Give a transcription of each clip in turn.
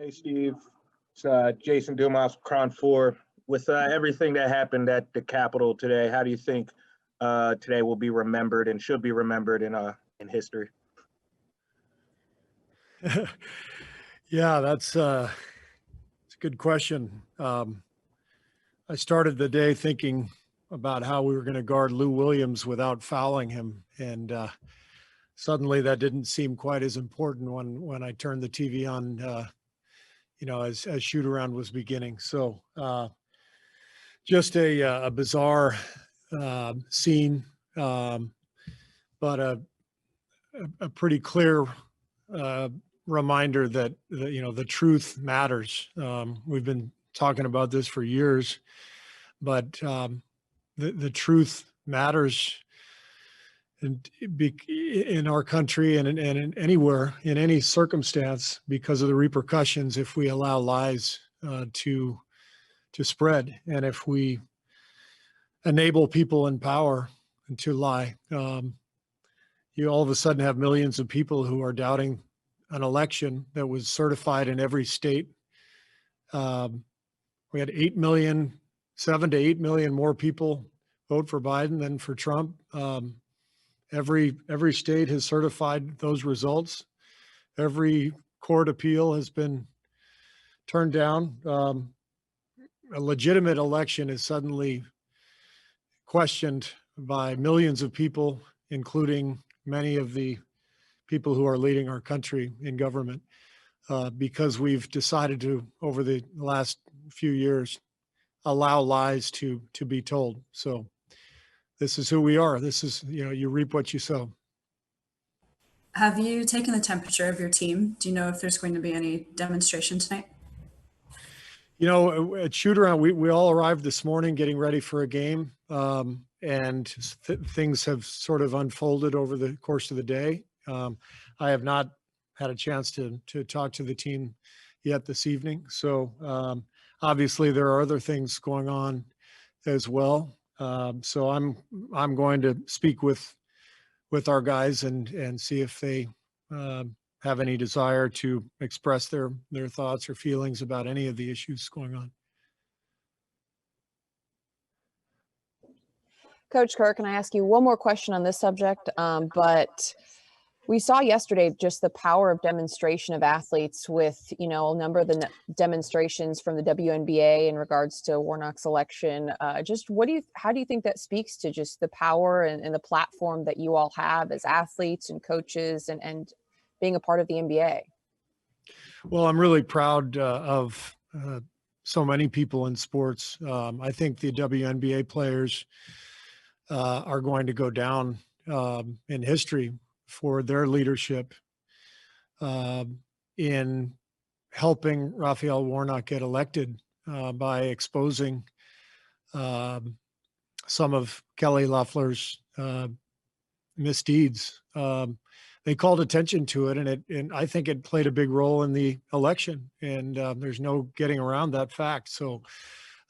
Hey, Steve. It's Jason Dumas, Cron 4. With everything that happened at the Capitol today, how do you think today will be remembered and should be remembered in history? Yeah, that's a good question. I started the day thinking about how we were going to guard Lou Williams without fouling him, and suddenly that didn't seem quite as important when I turned the TV on. As shoot around was beginning. So just a bizarre scene, but a pretty clear reminder that the truth matters. We've been talking about this for years, but the truth matters in our country and in anywhere, in any circumstance, because of the repercussions if we allow lies to spread, and if we enable people in power to lie. You all of a sudden have millions of people who are doubting an election that was certified in every state. We had 7 to 8 million more people vote for Biden than for Trump. Every state has certified those results. Every court appeal has been turned down. A legitimate election is suddenly questioned by millions of people, including many of the people who are leading our country in government, because we've decided to, over the last few years, allow lies to be told. So this is who we are. This is, you reap what you sow. Have you taken the temperature of your team? Do you know if there's going to be any demonstration tonight? At shoot around, we all arrived this morning getting ready for a game, and things have sort of unfolded over the course of the day. I have not had a chance to talk to the team yet this evening. So obviously there are other things going on as well. So I'm going to speak with our guys and see if they have any desire to express their thoughts or feelings about any of the issues going on. Coach Kerr, can I ask you one more question on this subject? But we saw yesterday just the power of demonstration of athletes with, a number of the demonstrations from the WNBA in regards to Warnock's election. How do you think that speaks to just the power and the platform that you all have as athletes and coaches and being a part of the NBA? Well, I'm really proud of so many people in sports. I think the WNBA players are going to go down in history for their leadership in helping Raphael Warnock get elected by exposing some of Kelly Loeffler's misdeeds. They called attention to it, and I think it played a big role in the election, and there's no getting around that fact. So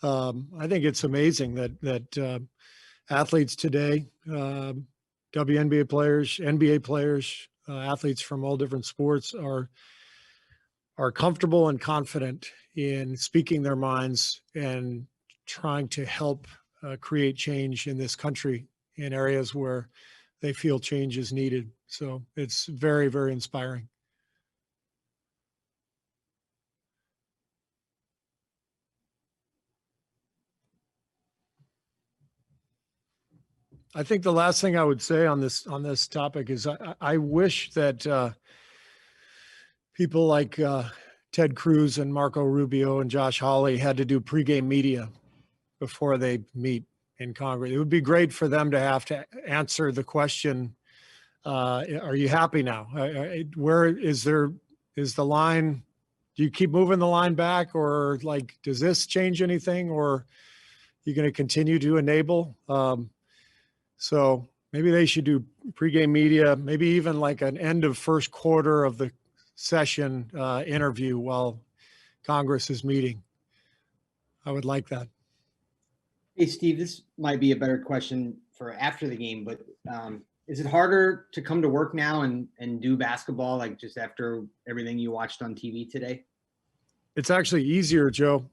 I think it's amazing that athletes today, WNBA players, NBA players, athletes from all different sports are comfortable and confident in speaking their minds and trying to help create change in this country in areas where they feel change is needed. So it's very, very inspiring. I think the last thing I would say on this topic is I wish that people like Ted Cruz and Marco Rubio and Josh Hawley had to do pregame media before they meet in Congress. It would be great for them to have to answer the question, are you happy now? Where is the line? Do you keep moving the line back, or does this change anything, or are you going to continue to enable? So maybe they should do pregame media, maybe even like an end of first quarter of the session interview while Congress is meeting. I would like that. Hey, Steve, this might be a better question for after the game, but is it harder to come to work now and do basketball, just after everything you watched on TV today? It's actually easier, Joe.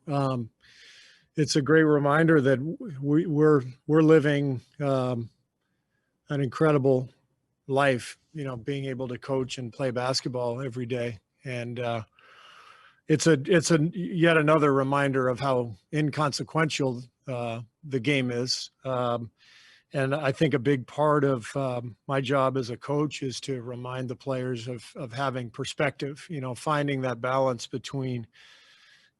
It's a great reminder that we're living an incredible life, you know, being able to coach and play basketball every day. And it's yet another reminder of how inconsequential the game is. And I think a big part of my job as a coach is to remind the players of having perspective, you know, finding that balance between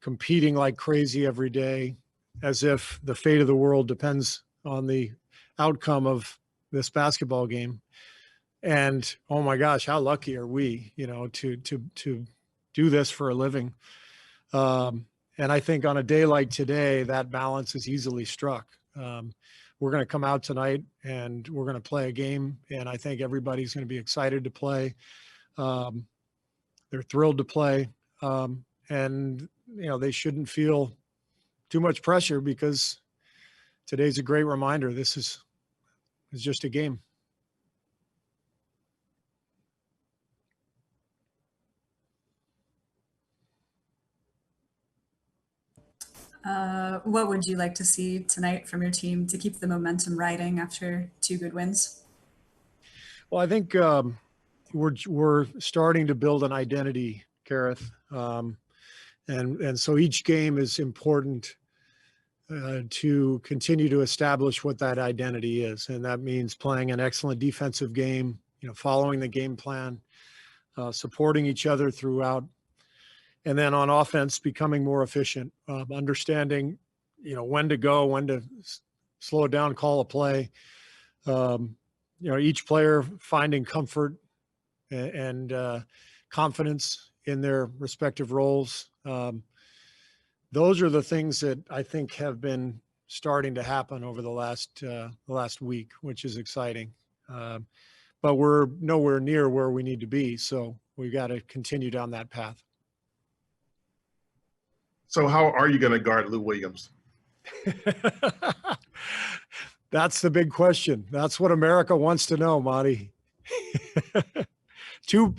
competing like crazy every day, as if the fate of the world depends on the outcome of this basketball game. And, oh my gosh, how lucky are we, you know, to do this for a living. And I think on a day like today, that balance is easily struck. We're going to come out tonight and we're going to play a game, and I think everybody's going to be excited to play. They're thrilled to play. And, you know, they shouldn't feel too much pressure, because today's a great reminder. This is just a game. What would you like to see tonight from your team to keep the momentum riding after 2 good wins? Well, I think we're starting to build an identity, Gareth. And so each game is important to continue to establish what that identity is. And that means playing an excellent defensive game, you know, following the game plan, supporting each other throughout. And then on offense, becoming more efficient, understanding, you know, when to go, when to slow it down, call a play. You know, each player finding comfort and confidence in their respective roles. Those are the things that I think have been starting to happen over the last week, which is exciting. But we're nowhere near where we need to be, so we've got to continue down that path. So how are you going to guard Lou Williams? That's the big question. That's what America wants to know, Monty. Two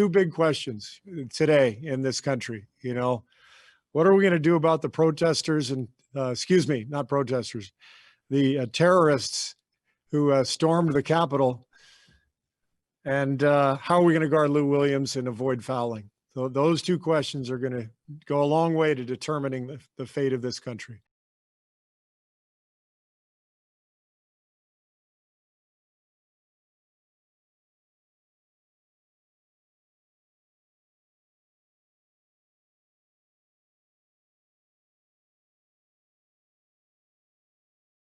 big questions today in this country. You know, what are we going to do about the protesters and, excuse me, not protesters, the terrorists who stormed the Capitol? And how are we going to guard Lou Williams and avoid fouling? So those two questions are going to go a long way to determining the fate of this country.